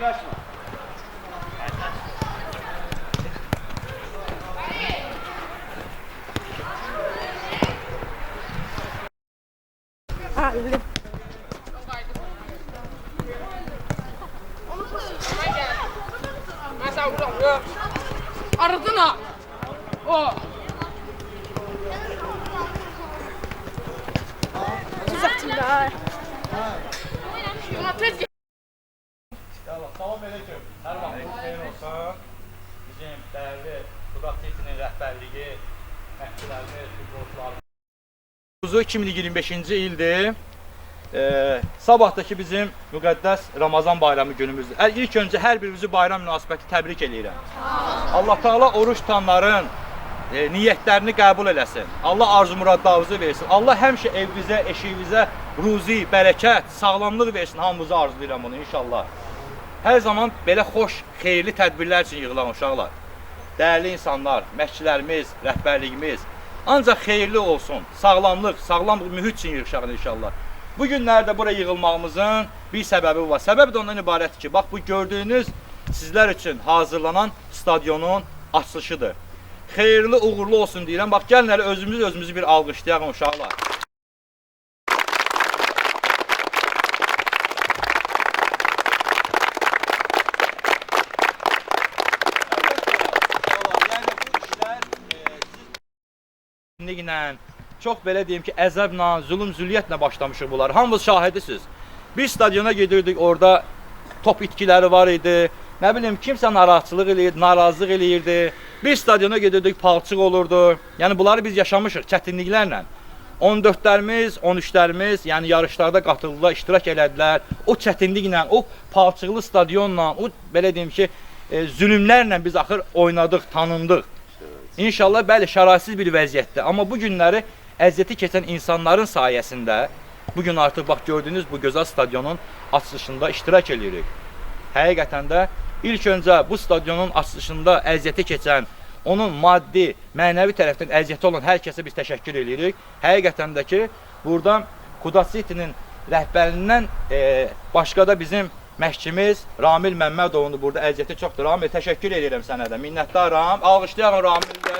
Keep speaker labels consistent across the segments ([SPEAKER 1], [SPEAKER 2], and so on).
[SPEAKER 1] kaçma.
[SPEAKER 2] Halil.
[SPEAKER 3] Aradın ha. O.
[SPEAKER 2] Uzatırlar.
[SPEAKER 3] Ona tez gel.
[SPEAKER 1] Salam aleyküm. Hər vaxtınız xeyir olsun. Bizim dəyərli Qudaq Tiyatının rəhbərliyi, məşqçilərimiz, futbolçularımız. 2025-ci ildir. Sabahdakı bizim müqəddəs Ramazan bayramı günümüzdür. İlk öncə hər birimizi bayram münasibəti təbrik edirəm. Allah Teala oruç tutanların niyyətlərini qəbul eləsin. Allah arzu muradlarınızı versin. Allah həmişə evimizə, eşiyimizə ruzi, bərəkət, sağlamlıq versin. Hamımızı arzulayıram bunu inşallah. Hər zaman belə xoş, xeyirli tədbirlər üçün yığılan uşaqlar. Dəyərli insanlar, məşqçilərimiz, rəhbərliyimiz ancaq xeyirli olsun. Sağlamlıq, sağlam mühit üçün yığışaq inşallah. Bu günlərdə buraya yığılmağımızın bir səbəbi var. Səbəb də ondan ibarətdir ki, bax bu gördüyünüz sizlər üçün hazırlanan stadionun açılışıdır. Xeyirli, uğurlu olsun deyirəm. Bax gəlin hələ özümüzü bir alqışlayaq uşaqlar. Çox belə deyim ki, əzəblə, zulüm-zülliyyətlə başlamışıq bunlar. Hamınız şahidisiniz. Bir stadiona gedirdik, orada top itkiləri var idi. Nə bilim, kimsə narahatçılıq eləyirdi, narazılıq eləyirdi. Bir stadiona gedirdik, palçıq olurdu. Yəni bunları biz yaşamışıq çətinliklərlə. 14-lərimiz, 13-lərimiz, yəni yarışlarda qatıldılar, iştirak elədilər. O çətinliklə, o palçıqlı stadionla, o belə deyim ki, zülümlərlə biz axır oynadıq, tanındıq. İnşallah bəli, şəraitsiz bir vəziyyətdir. Amma bu günləri əziyyəti keçən insanların sayəsində bugün artıq bax gördüyünüz bu gözəl stadionun açılışında iştirak edirik. Həqiqətən də ilk öncə bu stadionun açılışında əziyyəti keçən, onun maddi, mənəvi tərəfdən əziyyəti olan hər kəsə biz təşəkkür edirik. Həqiqətən də ki, buradan Qudaq Tiyatının rəhbərindən başqa da bizim məşqçimiz Ramil Məmmədovun burada əziyyəti çoxdur. Ramil, təşəkkür edirəm sənə də, minnətdaram. Alqışlayaq Ramil də.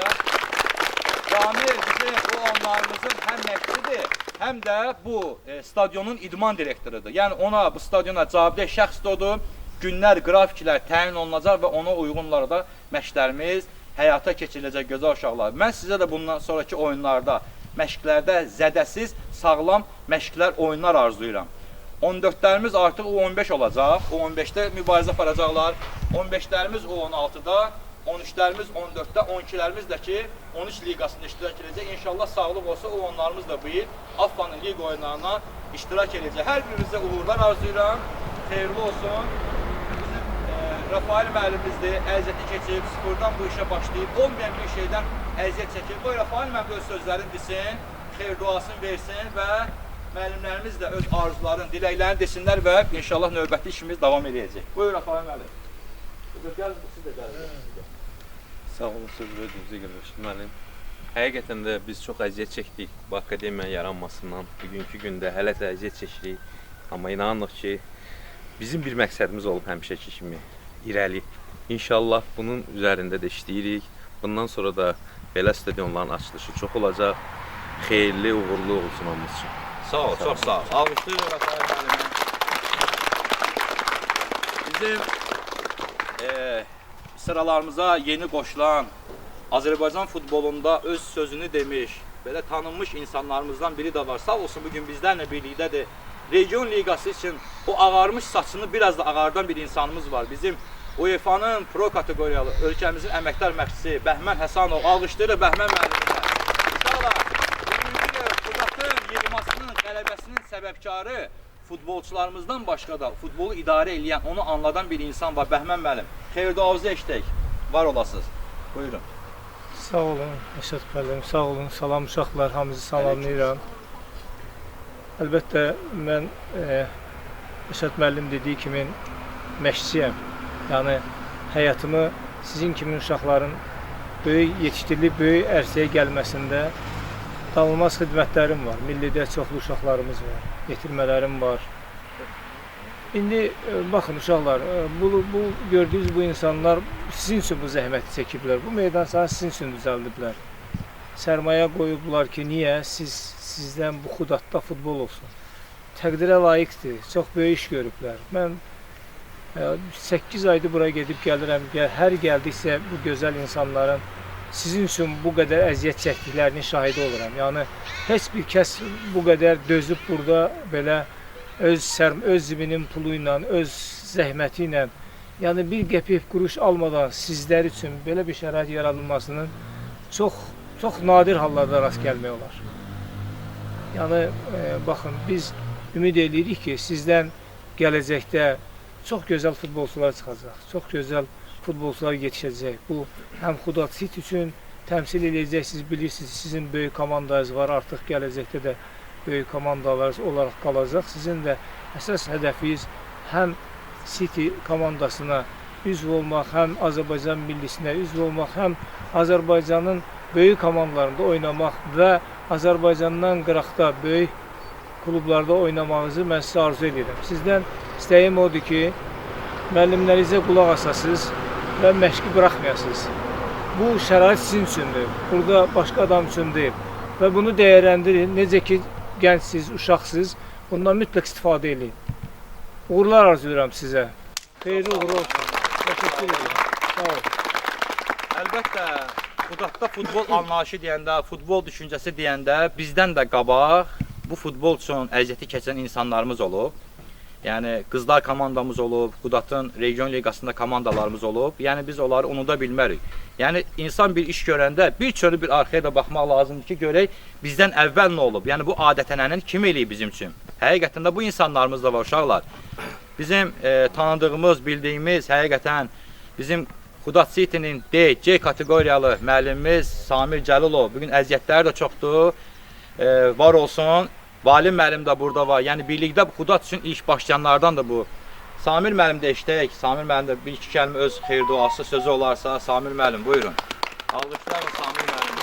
[SPEAKER 1] Ramil bizim bu onlarımızın həm məşqçidir, həm də bu stadionun idman direktorudur. Yəni ona, bu stadiona cavabdeh şəxs odur. Günlər, qrafiklər təyin olunacaq və ona uyğunlar da məşqlərimiz həyata keçiriləcək gözəl uşaqlar. Mən sizə də bundan sonraki oyunlarda, məşqlərdə zədəsiz, sağlam məşqlər, oyunlar arzulayıram. 14-lərimiz artıq U15 olacaq, U15-də mübarizə aparacaqlar. 15-lərimiz U16-da, 13-lərimiz 14-də, 12-lərimiz də ki 13 liqasında iştirak edəcək. İnşallah sağlıq olsa U10-larımız da bu il Affanın liqa oyunlarına iştirak edəcək. Hər birinizə uğurlar arzulayıram, xeyirli olsun. Bizim Rafael müəllimimizdir, əziyyəti keçib, sıfırdan bu işə başlayıb, olmayan bir şeydən əziyyət çəkib. Qoy Rafael müəllim öz sözlərini desin, xeyir duasını versin və müəllimlərimiz də öz arzularını, diləklərini desinlər və inşallah növbəti işimiz davam edəcək. Buyur Rafael müəllim. Gəlin, siz də gəlin.
[SPEAKER 4] Sağ olun, sözü özünüzü görmüşdüm müəllim. Həqiqətən də biz çox əziyyət çəkdik bu akademiyanın yaranmasından. Bugünkü gündə hələ də əziyyət çəkirik. Amma inanırıq ki, bizim bir məqsədimiz olub həmişəki kimi irəli. İnşallah bunun üzərində də işləyirik. Bundan sonra da belə stadionların açılışı çox olacaq. Xeyirli, uğurlu olsun hamımız üçün.
[SPEAKER 1] Sağ ol, çox sağ ol. Alqışlayırıq Rafael müəllimə. Bizim sıralarımıza yeni qoşulan, Azərbaycan futbolunda öz sözünü demiş, belə tanınmış insanlarımızdan biri də var. Sağ olsun, bugün bizlərlə birlikdədir. Region Liqası üçün o ağarmış saçını biraz da ağardan bir insanımız var. Bizim UEFA-nın pro kateqoriyalı ölkəmizin əməkdar məşqçisi Bəhmən Həsanov. Alqışlayırıq Bəhmən müəllimə. İnşallah bugünkü Qudaqın yığmasının, qələbəsinin səbəbkarı futbolçularımızdan başqa da futbolu idarə edən, onu anladan bir insan var. Bəhmən müəllim, xeyir duanızı eşitək. Var olasınız. Buyurun.
[SPEAKER 5] Sağ olun, Əşət müəllim, sağ olun. Salam uşaqlar, hamınızı salamlayıram. Əlbəttə, mən Əşət müəllim dediyi kimi məşqçiyəm. Yəni, həyatımı sizin kimi uşaqların böyük yetişdirilib, böyük ərsəyə gəlməsində tanınmaz xidmətlərim var. Millidə çoxlu uşaqlarımız var, yetirmələrim var. İndi baxın uşaqlar, bu gördüyünüz bu insanlar sizin üçün bu zəhməti çəkiblər. Bu meydan sahə sizin üçün düzəldiblər. Sərmayə qoyublar ki, niyə? Sizdən bu Xudadda futbol olsun. Təqdirə layiqdir. Çox böyük iş görüblər. Mən 8 aydır bura gedib gəlirəm. Hər gəldiksə bu gözəl insanların sizin üçün bu qədər əziyyət çəkdiklərinin şahidi oluram. Yəni heç bir kəs bu qədər dözüb burada belə öz zibinin pulu ilə, öz zəhməti ilə, yəni bir qəpik quruş almadan sizlər üçün belə bir şərait yaradılmasının çox nadir hallarda rast gəlmək olar. Yəni baxın, biz ümid edirik ki, sizdən gələcəkdə çox gözəl futbolçular çıxacaq, çox gözəl futbolçular yetişəcək. Bu həm Xudad City üçün təmsil edəcəksiniz, bilirsiniz, sizin böyük komandanız var, artıq gələcəkdə də böyük komandalar olaraq qalacaq. Sizin də əsas hədəfiniz həm City komandasına üzv olmaq, həm Azərbaycan millisinə üzv olmaq, həm Azərbaycanın böyük komandalarında oynamaq və Azərbaycandan qıraqda böyük klublarda oynamağınızı mən sizə arzu edirəm. Sizdən istəyim odur ki, müəllimlərinizə qulaq asasınız və məşqi buraxmayasınız. Bu şərait sizin üçündür, burada başqa adam üçün deyil və bunu dəyərləndirin. Necə ki, gəncsiniz, uşaqsınız, bundan mütləq istifadə edin. Uğurlar arzu edirəm sizə. Xeyirli uğurlu olsun. Təşəkkür edirəm. Sağ olun.
[SPEAKER 1] Əlbəttə, Xudadda futbol anlayışı deyəndə, futbol düşüncəsi deyəndə bizdən də qabaq bu futbol üçün əziyyəti keçən insanlarımız olub. Yəni qızlar komandamız olub, Xudadın region liqasında komandalarımız olub. Yəni biz onları unuda bilmərik. Yəni insan bir iş görəndə bir çönü bir arxaya da baxmaq lazımdır ki, görək bizdən əvvəl nə olub. Yəni bu adət-ənənəni kim eləyib bizim üçün? Həqiqətən də bu insanlarımız da var uşaqlar. Bizim tanıdığımız, bildiyimiz həqiqətən bizim Xudad City'nin D, C kateqoriyalı müəllimimiz Samir Cəlilov. Bugün əziyyətləri də çoxdur. Var olsun. Valim müəllim də burada var. Yəni birlikdə Xudad üçün ilk başlayanlardan da bu. Samir müəllim də işləyək. Samir müəllim də bir iki kəlmə öz xeyir duası sözü olarsa Samir müəllim buyurun. Alqışlarla Samir müəllim.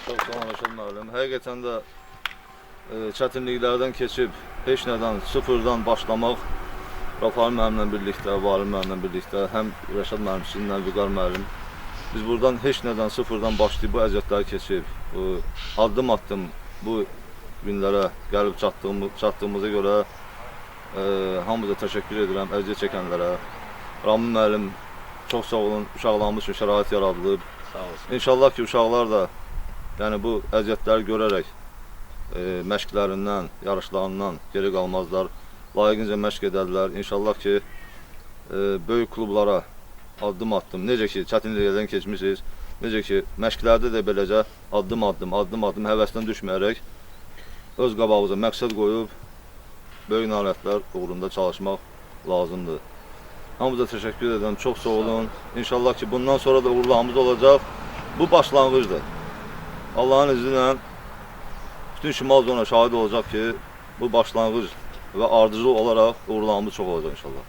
[SPEAKER 6] Çox sağ olun Rəşad müəllim. Həqiqətən də çətinliklərdən keçib heç nədən sıfırdan başlamaq Rafael müəllimlə birlikdə, Valim müəllimlə birlikdə, həm Rəşad müəllim, sizinlə Vüqar müəllim biz buradan heç nədən sıfırdan başlayıb bu əziyyətləri keçib, addım-addım bu günlərə gəlib çatdığımıza görə hamıza təşəkkür edirəm, əziyyət çəkənlərə. Rami müəllim, çox sağ olun, uşaqlarımız üçün şərait yaradılıb. İnşallah ki, uşaqlar da yəni bu əziyyətləri görərək məşqlərindən, yarışlarından geri qalmazlar, layiqincə məşq edərlər. İnşallah ki, böyük klublara addım-addım, necə ki, çətinliklərdən keçmişsiniz, necə ki, məşqlərdə də beləcə addım-addım həvəsdən düşməyərək öz qabağımıza məqsəd qoyub böyük nailiyyətlər uğrunda çalışmaq lazımdır. Hamıza təşəkkür edirəm, çox sağ olun. İnşallah ki, bundan sonra da uğurlarımız olacaq. Bu başlanğıcdır. Allahın izni ilə bütün şimal zona şahid olacaq ki, bu başlanğıc və ardıcıl olaraq uğurlarımız çox olacaq inşallah.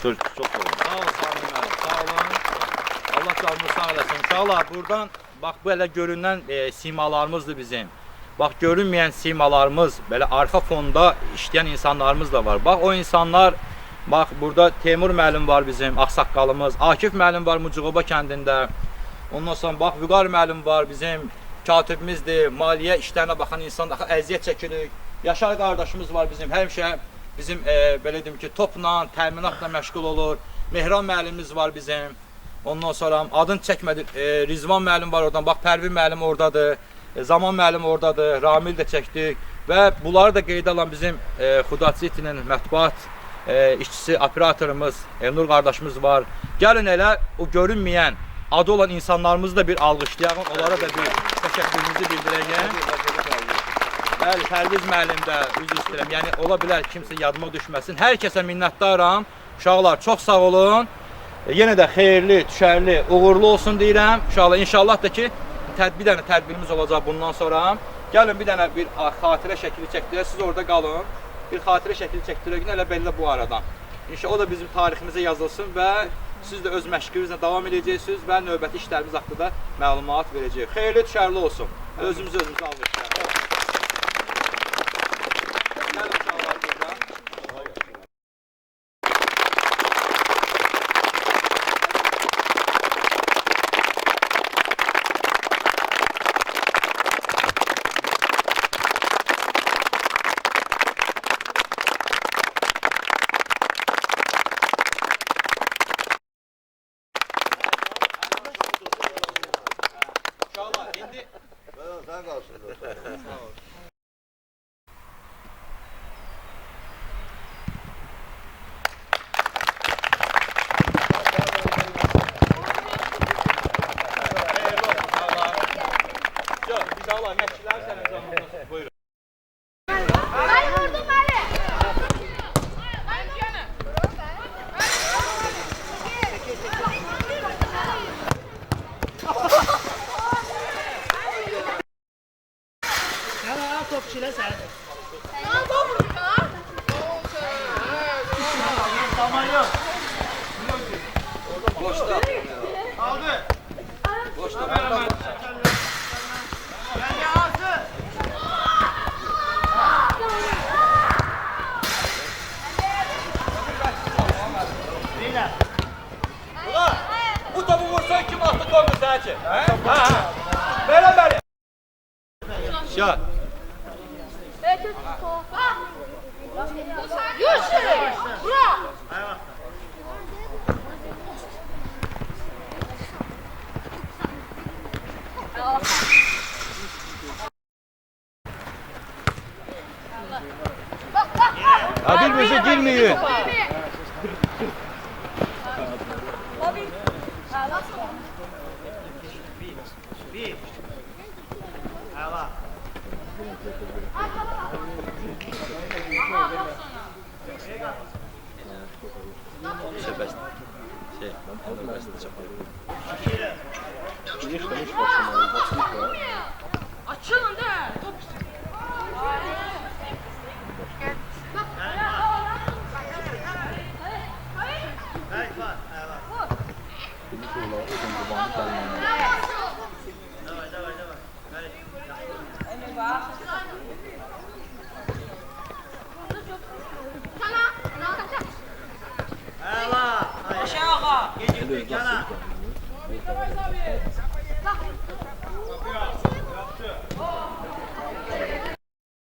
[SPEAKER 6] Çox sağ olun.
[SPEAKER 1] Sağ olun Samir müəllim, sağ olun. Allah canınızı sağ eləsin. İnşallah buradan, bax bu elə görünən simalarımızdır bizim. Bax görünməyən simalarımız, belə arxa fonda işləyən insanlarımız da var. Bax o insanlar, bax burada Teymur müəllim var bizim, ağsaqqalımız, Akif müəllim var Mucuğoba kəndində. Ondan sonra bax Vüqar müəllim var bizim, katibimizdir, maliyyə işlərinə baxan insan da əziyyət çəkirik. Yaşar qardaşımız var bizim, həmişə bizim belə deyim ki, topla, təminatla məşğul olur. Mehran müəllimimiz var bizim. Ondan sonra adını çəkmədi, Rizvan müəllim var oradan, bax Pərvin müəllim oradadır, Zaman müəllim oradadır, Ramil də çəkdik və bunları da qeyd alan bizim Xudad City'nin mətbuat işçisi, operatorumuz Elnur qardaşımız var. Gəlin elə o görünməyən, adı olan insanlarımızı da bir alqışlayaq, onlara da bir təşəkkürümüzü bildirəyəm. Bəli, Pərviz müəllim də üzr istəyirəm. Yəni ola bilər kimsə yadıma düşməsin. Hər kəsə minnətdaram. Uşaqlar çox sağ olun. Yenə də xeyirli, düşərli, uğurlu olsun deyirəm. İnşallah da ki, bir dənə tədbirimiz olacaq bundan sonra. Gəlin bir dənə bir xatirə şəkili çəkdirək. Siz orada qalın. Bir xatirə şəkili çəkdirək. Elə belə bu aradan. İnşallah o da bizim tariximizə yazılsın və siz də öz məşqinizlə davam edəcəksiniz və növbəti işlərimiz haqqında məlumat verəcəyik. Xeyirli, düşərli olsun. Özümüzü almışıq. Gəlin uşaqlar buradan. Sağ olun, məşqçilər sənin zamanınız. Buyurun.
[SPEAKER 2] Ben vurdum Ali.
[SPEAKER 1] Bu topu vursan kim attı koydu sənə? Ha? Verən bəri. Şah. Ha birbirinize girmeyin.
[SPEAKER 3] Açılın da. Top
[SPEAKER 2] Aşağı.